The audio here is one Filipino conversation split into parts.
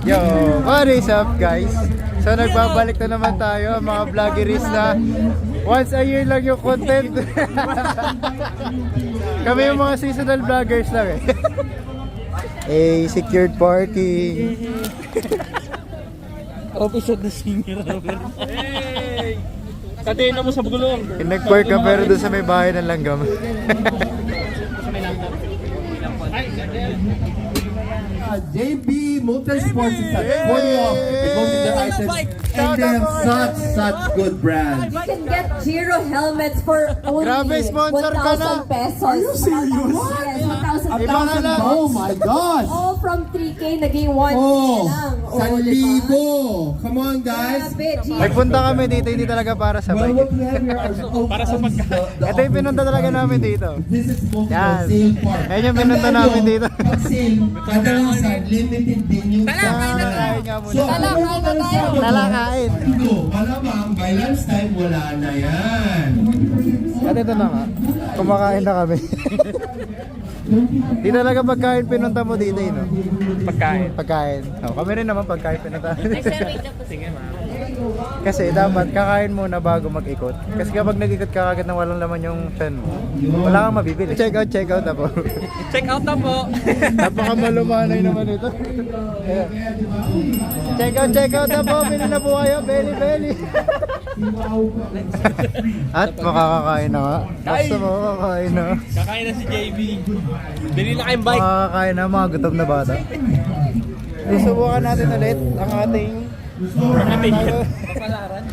Yo, what is up guys? So nagbabalik na naman tayo mga vloggeries na once a year lang yung content. Kami yung mga seasonal vloggers lang eh. Secured parking. Episode na senior Robert. Hey! Kadena mo sa gulong. Nag-park ka pero doon sa may bahay ng langgam. JB Motorsports is at 40 off. Most of their items, and they have such good brands. You can get Giro helmets for only Grabe, sponsor ka na. 1,000 pesos. Are you serious? Yes, 1,000 Iba na lang. Oh my gosh! All from 3K naging 1K Oh, lang. Sanlibo! Come on, guys! Nagpunta kami dito hindi talaga para sa Well, bike. what we have here are the Para sa pagkain. Ito yung pinunta talaga namin dito. This is most of Yan. the sale part. Ayan yung pinunta namin dito. Pag sale, kadalasan, limited din yung Talakain nga muna. Talakain na tayo. Talakain. Ito, malamang by lunchtime wala na yan. At ito na nga, kumakain na kami. Di talaga pagkain pinunta mo dito eh, no? Pagkain. Pagkain. Oh, kami rin naman pagkain pinunta. Sige ma. Kasi dapat kakain muna bago mag-ikot. Kasi kapag nag-ikot ka agad na walang laman yung pen mo, wala kang mabibili. Check out na po. Check out na po. Napakamalumanay naman ito. Ayan. Check out na po. Bili na po kayo. Belly. At makakakain na nga. Basta makakakain na. Kakain na si JB. Bili na kayong bike. Makakakain na mga gutom na bata. Susubukan natin ulit ang ating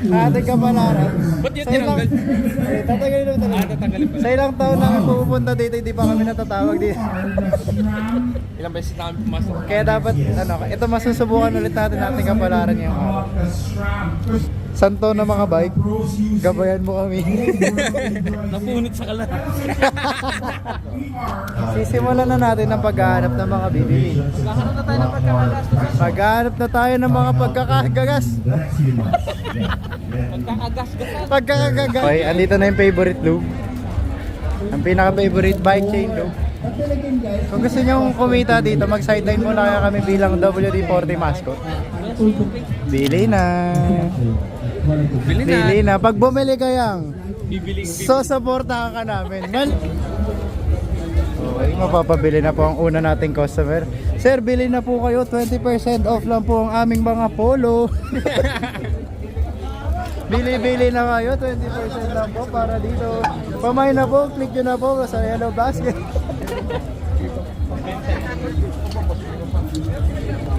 ating kapalaran. Ba't yun Sa ilang- tinanggal? Tatanggalin naman talaga. Tatanggalin pala. Sa ilang taon na pupunta dito, hindi pa kami natatawag dito. Ilang beses na kami pumasok. Kaya dapat, ito masusubukan ulit natin ating kapalaran yung santo na mga bike. Gabayan mo kami. Napunit sa kalat. Sisimulan na natin ang paghahanap ng mga bibili. Maghahanap na tayo ng mga pagkakagagas. Pagkakagagas. Okay, andito na yung favorite lube. Ang pinaka-favorite bike chain lube. Kung gusto nyo kumita dito, mag-sideline muna kaya kami bilang WD-40 mascot. Bili na. Bili na. Pag bumili kayang, Bibili. susuportahan ka namin. Okay, mapapabili na po ang una nating customer. Sir, bili na po kayo. 20% off lang po ang aming mga polo. Bili na kayo. 20% lang po para dito. Pamay na po. Click nyo na po sa yellow basket.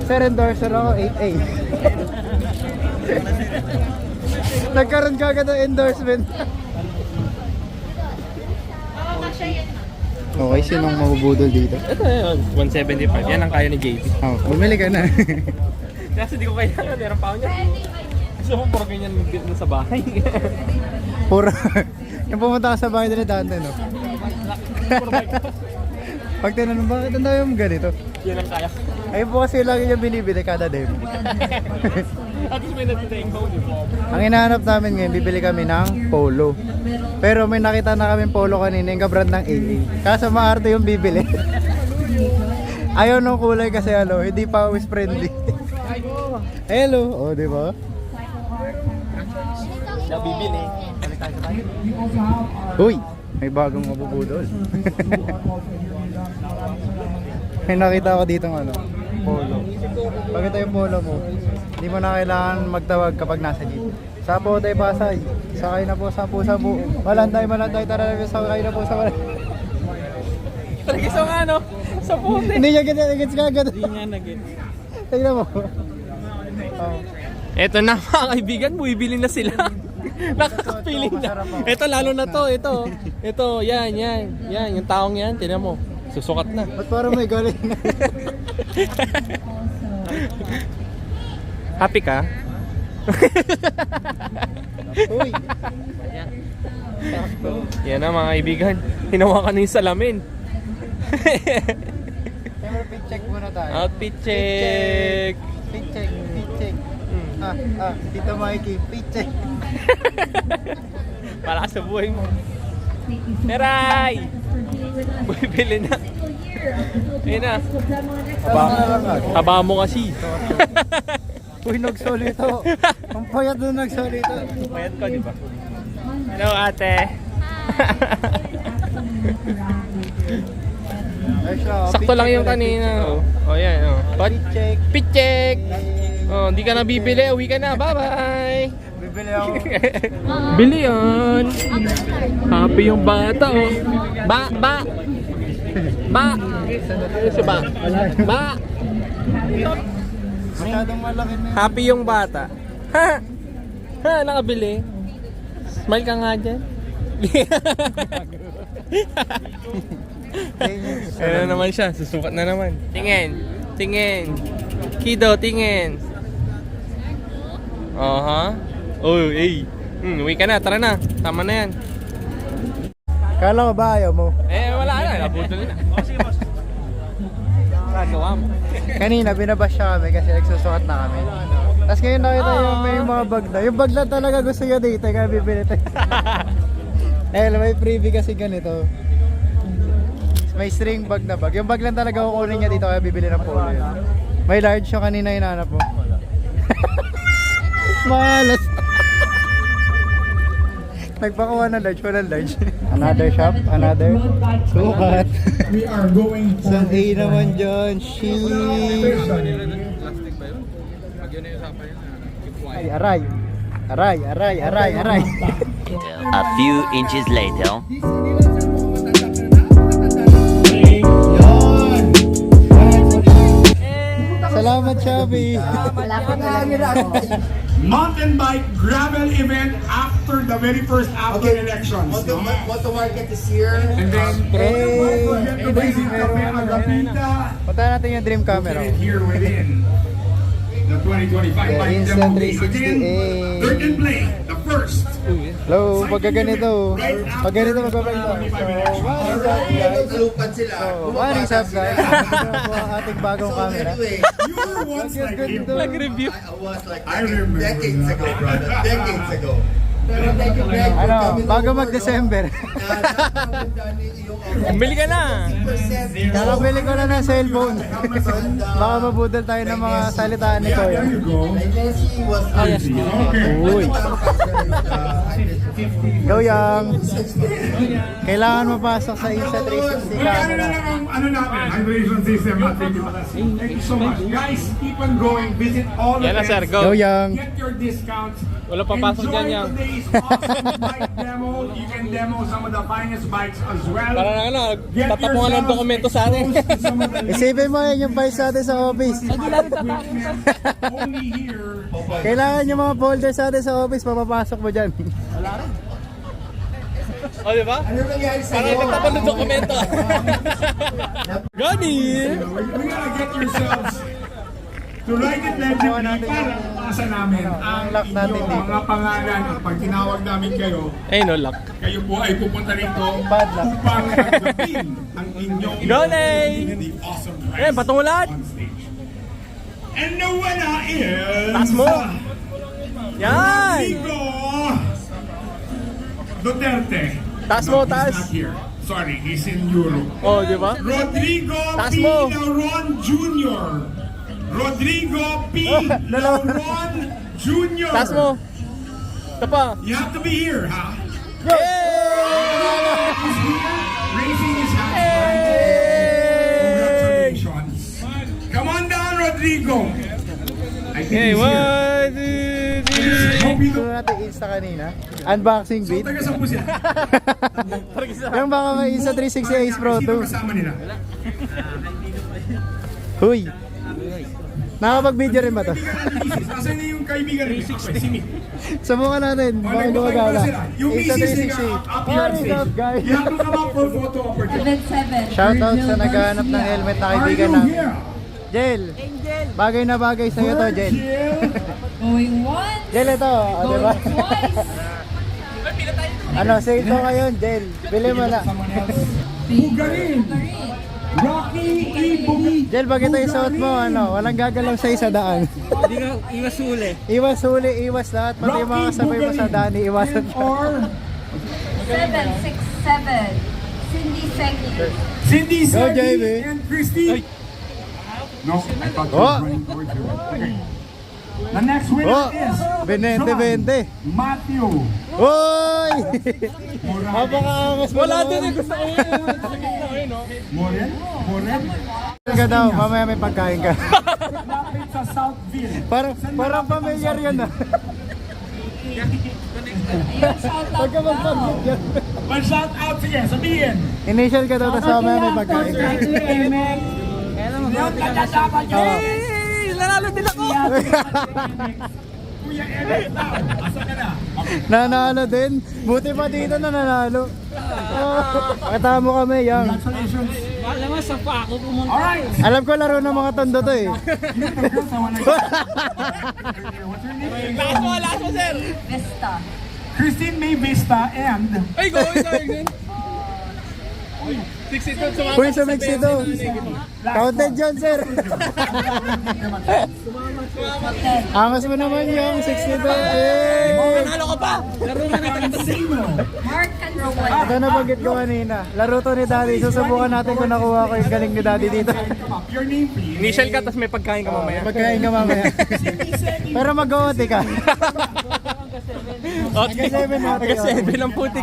Sir, endorser ako 8A. Nagkaroon ka agad ng endorsement. Okay, sinong mabubudol dito? Ito yun, 175. Yan ang kaya ni JB. Oh, bumili ka na. Kasi di ko kailangan. Meron pa ako niya. Gusto mo puro ganyan mag-build na sa bahay. Pura. Yung pumunta ka sa bahay nila dante, no? Pag tinanong, bakit ang dami mong ganito? Yan ang kaya. Ay po kasi lagi yung binibili kada day. At least may natitayang phone yung phone. Ang hinahanap namin ngayon, bibili kami ng polo. Pero may nakita na kami polo kanina, yung kabrand ng AA. Kaso maarte yung bibili. Ayaw nung kulay kasi hindi pa always friendly. Hello! O, di ba? Nabibili. Uy! May bagong mabubudol. May nakita ko dito polo. Pag ito yung polo mo, hindi mo na kailangan magtawag kapag nasa jeep. Sapo tayo Pasay. Sakay na po sa pusa-bu. Malanday, tara na sakay na po sa malanday. Talaga sa ano? Sa puti. Hindi niya gets kagad. Hindi niya nag-get. Tignan mo. Oh. Eto na mga kaibigan, bumibili na sila. Nakakapiling na. Ito lalo na to, ito. Ito, yan. Yung taong yan, tinan mo. Susukat na. Ba't parang may galing? Happy ka? Uy! Yan na mga kaibigan. Hinawakan na yung salamin. Siyempre, fit check muna tayo. Outfit check. Fit check. Dito Mikey, fit check. Para sa buhay mo. Teray! Bumibili na. Ayun na. Taba. Taba mo kasi. Uy, nagsolito. Ang payat doon nagsolito. Payat ko, di ba? Hello, ate. Ay, siya, Sakto lang yung kanina. Oh, yan. Oh. Check. Pit check. Oh, hindi ka na bibili. Uwi ka na. Bye-bye. Bibili ako. Bili yan. Happy yung bata, oh. Ba. Ano si ba? Ba. Masyadong malaki na. Happy yung bata. Ha? Ha? Nakabili. Smile ka nga dyan. Ano naman siya? Susukat na naman. Tingin. Kido, tingin. Aha. Oh, hey. Uwi ka na. Tara na. Tama na yan. Kala ko ba ayaw mo? Wala na. Naputol na. Sige, boss. Nagawa mo. Kanina binabash siya kami kasi nagsusukat na kami. Tapos ngayon nakita yung may mga bag na. Yung bag na talaga gusto niya dito kaya bibili tayo. May freebie kasi ganito. May string bag na bag. Yung bag lang talaga kukunin niya dito kaya bibili ng polo yun. May large siya kanina hinahanap mo. Malas. Nagpakuha ng large, walang large. Another shop, another sukat. We are going Sa A naman dyan, sheesh. Ay, aray. A few inches later. Salamat, Chubby. Mountain bike gravel event after the very first elections. Moto Market is here. And then, Hey, Amazing Cafe Agapita punta natin yung dream camera. here within the 2025 The bike Insta demo day. 360A. Again, third and play, the first. Hello, pagka ganito magbablog to. So, what is up guys? Ito po ang ating bagong camera. You were once like him. Ganda. Nag-review. I remember Decades ago, brother. Decades ago. Ano, bago mag-December. Bili ka na. Kakabili ko na ng cellphone. Baka mabudol tayo ng mga salitaan ni Kuya. There you go. Okay. Uy. Go Yang. Kailangan mapasok sa Insta 360 Ano na camera. lang ang ano natin, hydration system natin. Thank you so much. Guys, keep on going. Visit all the Yan na, sir. Go Go. Yang. Get your discounts. Wala papasok dyan, Yang. Enjoy today's awesome bike demo. You can demo some of the finest bikes as well. Para na ano, Get tatapungan ng yourselves dokumento sa atin. exposed to some of the Isipin mo yan yung files natin sa office. only here. Kailangan yung mga folders natin sa office, papapasok mo dyan. O, di ba? Para tatapon ng dokumento. Gani! We gotta get yourselves to write it legibly para pasa namin ang lock natin inyong dito. mga pangalan. At pag tinawag namin kayo, Ay, no luck. kayo po ay pupunta rito Padlock. upang agapin ang inyong Golay! the awesome prize Ayan, patungulan! on stage. And the winner is... Taas mo! Yan! Rodrigo Duterte. Taas mo, He's taas. not here. Sorry, he's in Europe. O, di ba? Rodrigo Taas P. mo. Lauron Jr. Rodrigo P. Lauron Jr. Taas mo! Ito pa! You have to be here, ha? Yay! He's here, raising his hand. Congratulations. Come on down, Rodrigo. I think Hey, he's here. 1, 2, 3. Hope you Ito natin Insta kanina. Unboxing beat. Taga saan po sila? Yung baka may Insta 360 Ace Pro Sino 2. kasama nila? Huy. Nakapag-video rin ba to? Nasaan na yung kaibigan rin? Okay, si Mick. Subukan natin. Baka gumagala. Yung Insta misis 360. nila, up here What on is stage. up guys? You have to come up for photo opportunity. 7-7. Shoutout sa naghahanap ng helmet na Are kaibigan you namin. here? Jel. Bagay na bagay sa'yo to, Jel. Going once. Jel, ito. O, diba? Going twice. Ano, sale to ngayon, Jel. Bili mo na. Bugarin. Rocky E. Bumi. Jel, pag ito isuot mo, ano, walang gagalaw sa isa daan. Hindi ka iwas huli. Iwas huli, iwas lahat. Pati yung mga kasabay mo sa daan, iiwasan ka. Or 7, 6, 7. Cindy second. Cindy, Go, Sergi, JB. and Christy. No, I thought you Oh. were running towards you. Okay. The next winner Oh, is 20-20. John Matthew. Hoy! Morales. Napakaangas mo Wala naman. din eh. Gusto ko yun. Morel? Morel? Ka daw, mamaya may pagkain ka. Lapit sa Southville. Parang familiar yun ah. Pagka mag-familiar. Mag-shout out, sige, sabihin. Initial ka daw, tapos mamaya may pagkain ka. Hey! Nanalo din ako! Kuya Eric daw. Asa ka na? Nanalo din. Buti pa dito na nanalo. Pakita mo kami, yang. Congratulations. Alam mo, sa pa ako pumunta. Alright. Alam ko laro ng mga tondo to eh. You know the girls I wanna What's her name? Last mo, sir! Vista. Christine May Vista and Ay, go! Ito, 62 sumama. Uy, sumix ito. Counted dyan, sir. Angas mo naman yung 62. Eh! Nanalo ka pa! Laro na natin ito. Mark and Rowan. Ito nabanggit ko kanina. Laro to ni Daddy. Susubukan natin kung nakuha ko yung galing ni Daddy dito. come up. Your name, please. Initial ka, tapos may pagkain ka mamaya. Pagkain ka mamaya. Pero mag-oote ka. Okay. Taga-7 ang putik.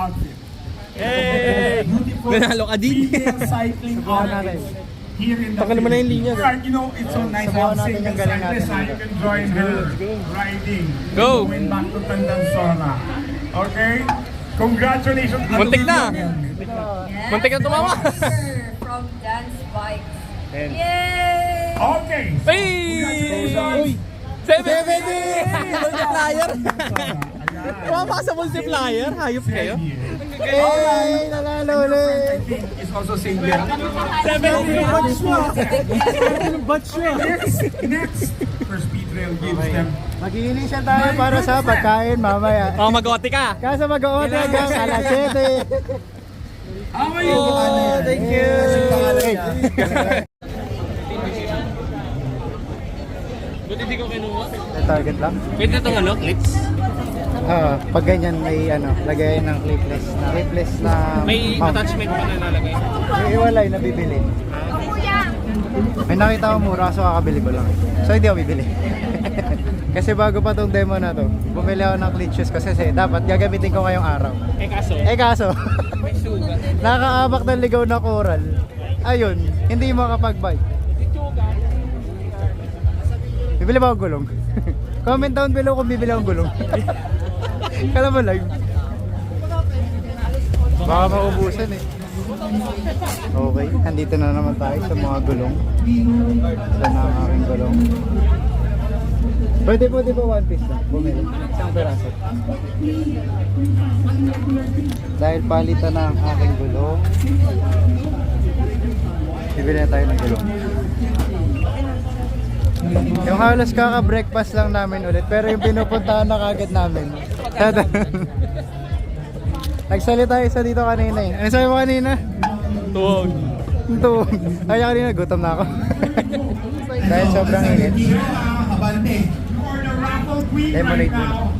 Hey! Nanalo ka din. Female cycling Subukan on natin. here in the Tagal mo na yung linya. Alright, you know, it's so nice to Subukan have natin single yung galing natin. cyclists. I can join her riding. Go. Going back to Tandansora. Okay? Congratulations. Muntik na. Yes. Muntik na tumawa. Sir, from Dance Bikes. Yay! Okay. Hey! 70! Multiplier! Tumama ka sa multiplier? Hayop kayo? Eh, nanalo I ulit. think it's also single. Next, for speed rail gives them. Mag-i-initial tayo para sa pagkain mamaya. Oh, mag-OT ka! Kaso mag-oote hanggang alas 7. How are you? Oh, thank you! Buti di ko kinuha. Target lang. Pwede itong ano, clips? Pag ganyan may lagay ng clipless na May mount. attachment pa na lalagay. May iwalay na bibili. May nakita ko mura so kakabili ko lang. So hindi ako bibili. Kasi bago pa tong demo na to, bumili ako ng cleat shoes kasi dapat gagamitin ko ngayong araw. Kaso, Kaso, may sugat. nakakaabak ng ligaw na coral. Ayun, hindi makapag-bike. Bibili ba akong gulong? Comment down below kung bibili akong gulong. Kala mo live. Baka maubusan eh. Okay, andito na naman tayo sa mga gulong. Saan na ang aking gulong? Pwede po di ba one piece lang? Bumili. Isang peraso. Dahil palitan na ang aking gulong, bibili na tayo ng gulong. Yung halos kaka-breakfast lang namin ulit, pero yung pinupuntahan na kagad namin. Nagsalita isa dito kanina eh. Ano sabi mo kanina? Tuwag. Tuwag. Ay, kanina gutom na ako. Dahil sobrang init. Abante. You are the raffle queen Lemonade right now.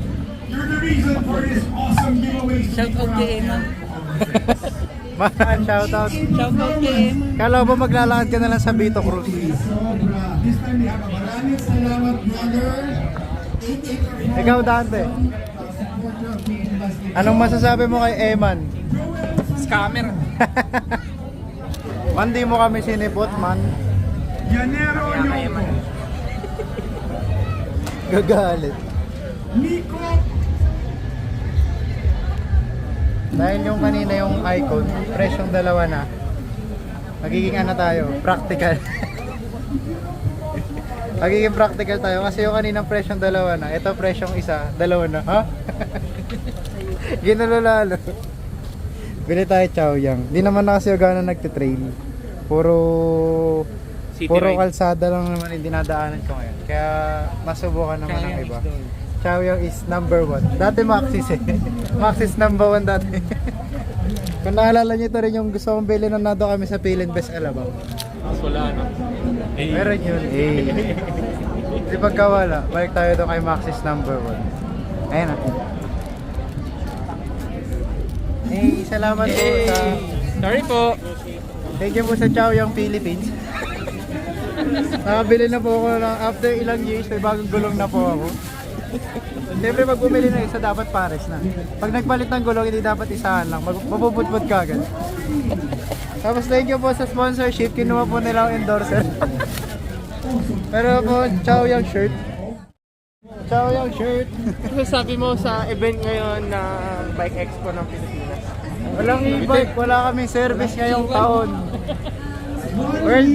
You're the reason for this awesome giveaway. Shout out kay Emma. Man, shoutout. Shout out kay Emma. Kala mo ba maglalakad ka na lang sa Vito Cruz? Sobra. This time we have a maraming salamat, brother. Ikaw, Dante. Anong masasabi mo kay Eman? Scammer. Man, di mo kami sinipot, man. Yanero Yoko. Gagalit. Nico. Dahil yung kanina yung icon, presyong dalawa na. Magiging ano tayo, practical. Magiging practical tayo kasi yung kaninang presyong dalawa na, ito presyong isa, dalawa na. Ha? Ginalo lalo. Bili tayo Chaoyang. Di naman na kasi yung gano'n nagtitrail. Puro ride. kalsada lang naman yung dinadaanan ko ngayon. Kaya masubukan naman ng iba. Chaoyang is number 1. Dati Maxis eh. Maxis number 1 dati. Kung naalala nyo ito rin yung gusto kong bilhin nung nado kami sa Philin Best Alabang. Wala na. Meron yun eh. Di pagkawala, balik tayo doon kay Maxis number 1. Ayan na. Hey, salamat po sa Sorry po. Thank you po sa Chow Yang Philippines. Nakabili na po ako ng after ilang years, may bagong gulong na po ako. Siyempre pag bumili na isa, dapat pares na. Pag nagpalit ng gulong, hindi dapat isahan lang. Mapuputput ka agad. Tapos thank you po sa sponsorship. Kinuha po nila ang endorser. Pero po, Chow Yang shirt. Chow Yang shirt. Ano sabi mo sa event ngayon ng Bike Expo ng Pilipinas? Walang e-bike, wala kaming service ngayong taon. World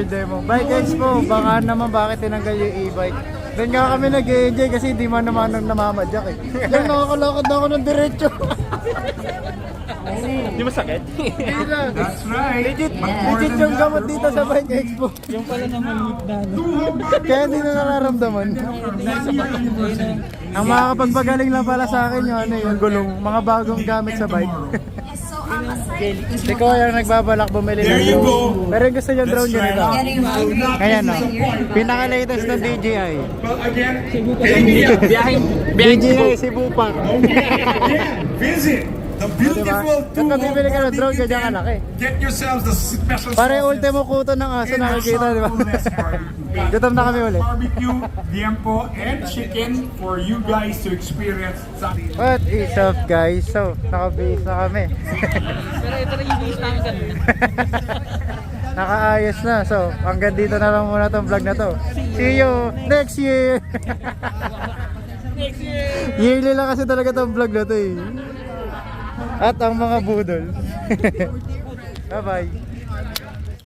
Day mo. Bike Expo, baka naman bakit tinanggal yung e-bike. Doon nga kami nag-enjoy kasi di man naman namamadyak eh. Yan, nakakalakad na ako ng diretso. Di mo sakit? Hindi lang. That's right. Legit yung gamot dito sa Bike Expo. Yung pala naman na. Kaya hindi na nararamdaman. Ang makakapagpagaling lang pala sa akin yung, yung gulong, mga bagong gamit sa bike. Si Kuya yung nagbabalak bumili ng drone. Pero yung gusto niya drone ganito. Kaya no, pinaka-latest ng DJI. Well, again, Biyaheng DJI Cebu Park. visit the Diba? beautiful Kung bibili ka ng drone, ganyan kalaki. Get yourselves the special Pare sauces ultimo kuto ng aso in our nakikita, di ba? restaurant. Gutom na kami ulit. Barbecue, liempo, and chicken for you guys to experience. What is up guys? So, nakabihis na kami. Pero ito na yung bihis namin kanina. Nakaayos na. So, hanggang dito na lang muna tong vlog na to. See you next year! Next year! Yearly lang kasi talaga tong vlog na to eh. At ang mga budol. Bye-bye.